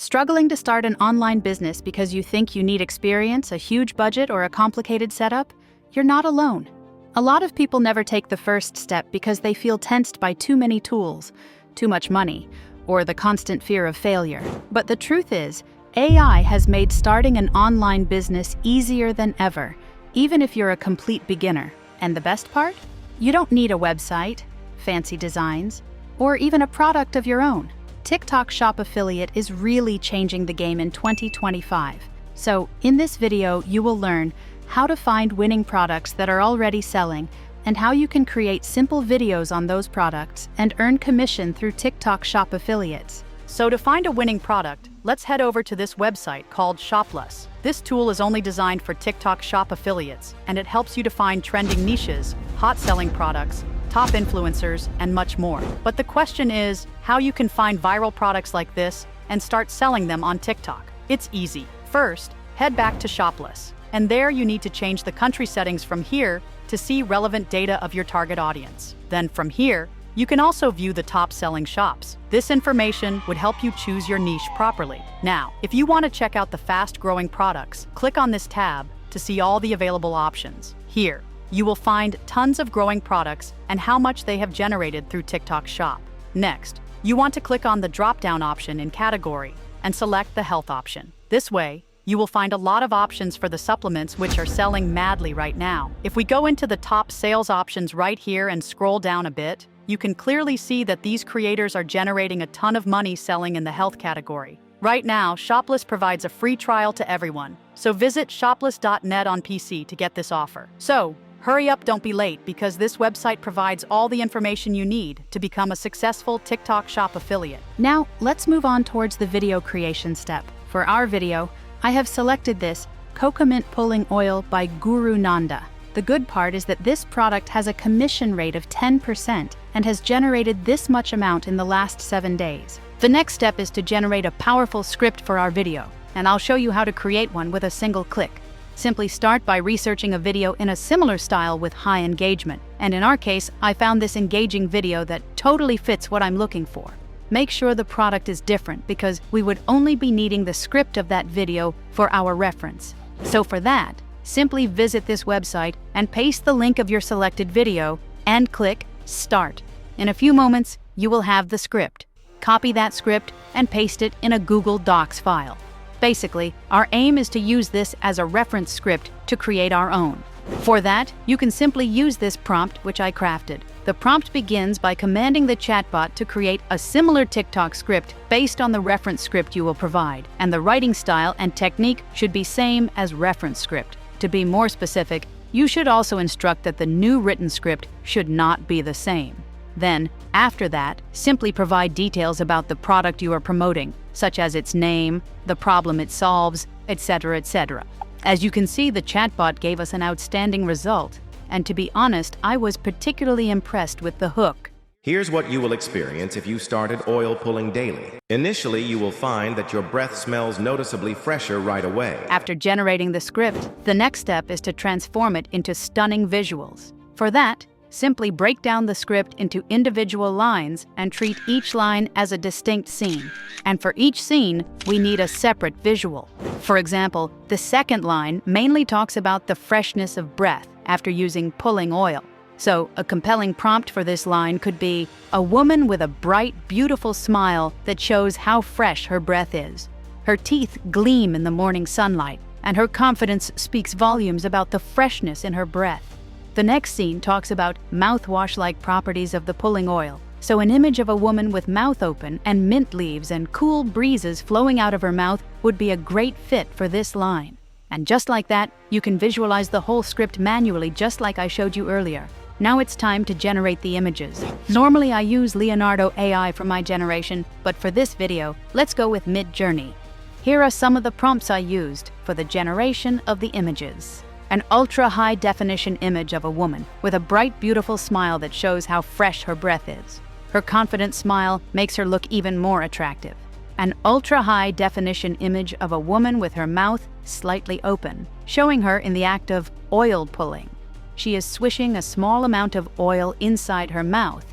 Struggling to start an online business because you think you need experience, a huge budget, or a complicated setup? You're not alone. A lot of people never take the first step because they feel tensed by too many tools, too much money, or the constant fear of failure. But the truth is, AI has made starting an online business easier than ever, even if you're a complete beginner. And the best part? You don't need a website, fancy designs, or even a product of your own. TikTok Shop Affiliate is really changing the game in 2025. So, in this video, you will learn how to find winning products that are already selling and how you can create simple videos on those products and earn commission through TikTok Shop Affiliates. So to find a winning product, let's head over to this website called Shoplus. This tool is only designed for TikTok Shop Affiliates, and it helps you to find trending niches, hot-selling products, top influencers, and much more. But the question is how you can find viral products like this and start selling them on TikTok. It's easy. First, head back to Shoplus, and there you need to change the country settings from here to see relevant data of your target audience. Then from here, you can also view the top-selling shops. This information would help you choose your niche properly. Now, if you want to check out the fast-growing products, click on this tab to see all the available options. Here, you will find tons of growing products and how much they have generated through TikTok Shop. Next, you want to click on the drop-down option in category and select the health option. This way, you will find a lot of options for the supplements which are selling madly right now. If we go into the top sales options right here and scroll down a bit, you can clearly see that these creators are generating a ton of money selling in the health category. Right now, Shoplus provides a free trial to everyone, so visit shoplus.net on PC to get this offer. So, hurry up, don't be late, because this website provides all the information you need to become a successful TikTok Shop affiliate. Now, let's move on towards the video creation step. For our video, I have selected this Coconut Pulling Oil by Guru Nanda. The good part is that this product has a commission rate of 10% and has generated this much amount in the last 7 days. The next step is to generate a powerful script for our video, and I'll show you how to create one with a single click. Simply start by researching a video in a similar style with high engagement, and in our case, I found this engaging video that totally fits what I'm looking for. Make sure the product is different because we would only be needing the script of that video for our reference. So for that, simply visit this website and paste the link of your selected video and click Start. In a few moments, you will have the script. Copy that script and paste it in a Google Docs file. Basically, our aim is to use this as a reference script to create our own. For that, you can simply use this prompt which I crafted. The prompt begins by commanding the chatbot to create a similar TikTok script based on the reference script you will provide, and the writing style and technique should be same as reference script. To be more specific, you should also instruct that the new written script should not be the same. Then, after that, simply provide details about the product you are promoting, such as its name, the problem it solves, etc., etc. As you can see, the chatbot gave us an outstanding result, and to be honest, I was particularly impressed with the hook. Here's what you will experience if you started oil pulling daily. Initially, you will find that your breath smells noticeably fresher right away. After generating the script, the next step is to transform it into stunning visuals. For that, simply break down the script into individual lines and treat each line as a distinct scene. And for each scene, we need a separate visual. For example, the second line mainly talks about the freshness of breath after using pulling oil. So, a compelling prompt for this line could be a woman with a bright, beautiful smile that shows how fresh her breath is. Her teeth gleam in the morning sunlight, and her confidence speaks volumes about the freshness in her breath. The next scene talks about mouthwash-like properties of the pulling oil. So an image of a woman with mouth open and mint leaves and cool breezes flowing out of her mouth would be a great fit for this line. And just like that, you can visualize the whole script manually just like I showed you earlier. Now it's time to generate the images. Normally I use Leonardo AI for my generation, but for this video, let's go with Midjourney. Here are some of the prompts I used for the generation of the images. An ultra-high definition image of a woman with a bright, beautiful smile that shows how fresh her breath is. Her confident smile makes her look even more attractive. An ultra-high definition image of a woman with her mouth slightly open, showing her in the act of oil pulling. She is swishing a small amount of oil inside her mouth,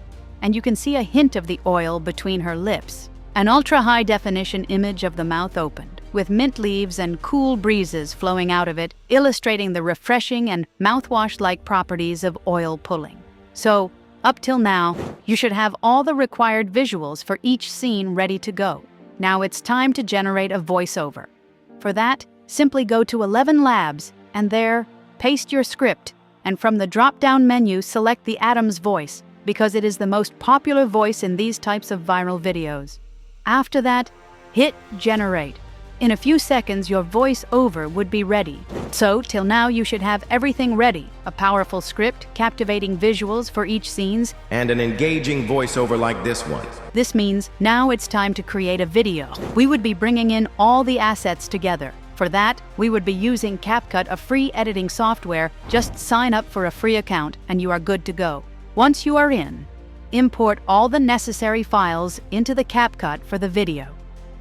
and you can see a hint of the oil between her lips. An ultra-high-definition image of the mouth opened, with mint leaves and cool breezes flowing out of it, illustrating the refreshing and mouthwash-like properties of oil pulling. So, up till now, you should have all the required visuals for each scene ready to go. Now it's time to generate a voiceover. For that, simply go to 11 Labs, and there, paste your script, and from the drop-down menu select the Adam's voice, because it is the most popular voice in these types of viral videos. After that, hit Generate. In a few seconds, your voice-over would be ready. So, till now you should have everything ready. A powerful script, captivating visuals for each scenes, and an engaging voiceover like this one. This means now it's time to create a video. We would be bringing in all the assets together. For that, we would be using CapCut, a free editing software. Just sign up for a free account and you are good to go. Once you are in, import all the necessary files into the CapCut for the video.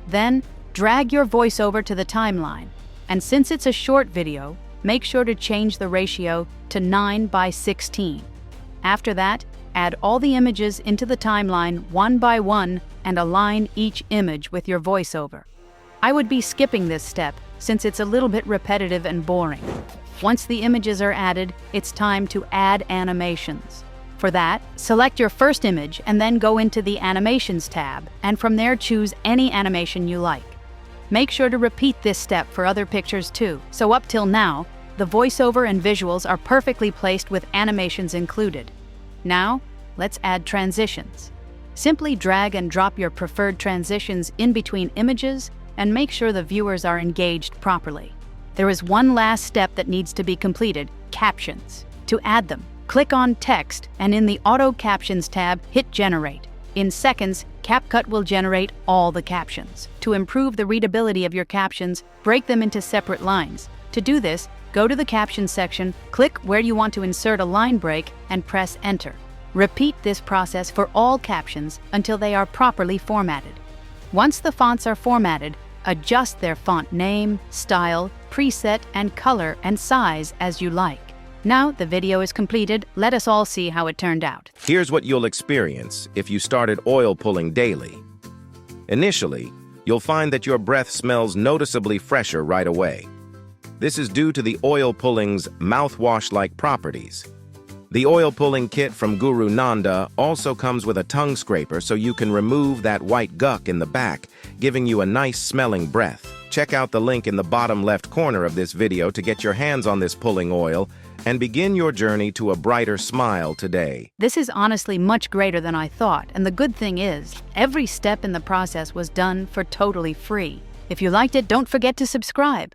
Then, drag your voiceover to the timeline. And since it's a short video, make sure to change the ratio to 9:16. After that, add all the images into the timeline one by one and align each image with your voiceover. I would be skipping this step since it's a little bit repetitive and boring. Once the images are added, it's time to add animations. For that, select your first image and then go into the Animations tab, and from there choose any animation you like. Make sure to repeat this step for other pictures too. So up till now, the voiceover and visuals are perfectly placed with animations included. Now, let's add transitions. Simply drag and drop your preferred transitions in between images and make sure the viewers are engaged properly. There is one last step that needs to be completed: captions. To add them, click on Text and in the Auto Captions tab, hit Generate. In seconds, CapCut will generate all the captions. To improve the readability of your captions, break them into separate lines. To do this, go to the Captions section, click where you want to insert a line break, and press Enter. Repeat this process for all captions until they are properly formatted. Once the fonts are formatted, adjust their font name, style, preset, and color and size as you like. Now the video is completed, let us all see how it turned out. Here's what you'll experience if you started oil pulling daily. Initially, you'll find that your breath smells noticeably fresher right away. This is due to the oil pulling's mouthwash-like properties. The oil pulling kit from Guru Nanda also comes with a tongue scraper so you can remove that white gunk in the back, giving you a nice smelling breath. Check out the link in the bottom left corner of this video to get your hands on this pulling oil and begin your journey to a brighter smile today. This is honestly much greater than I thought, and the good thing is, every step in the process was done for totally free. If you liked it, don't forget to subscribe.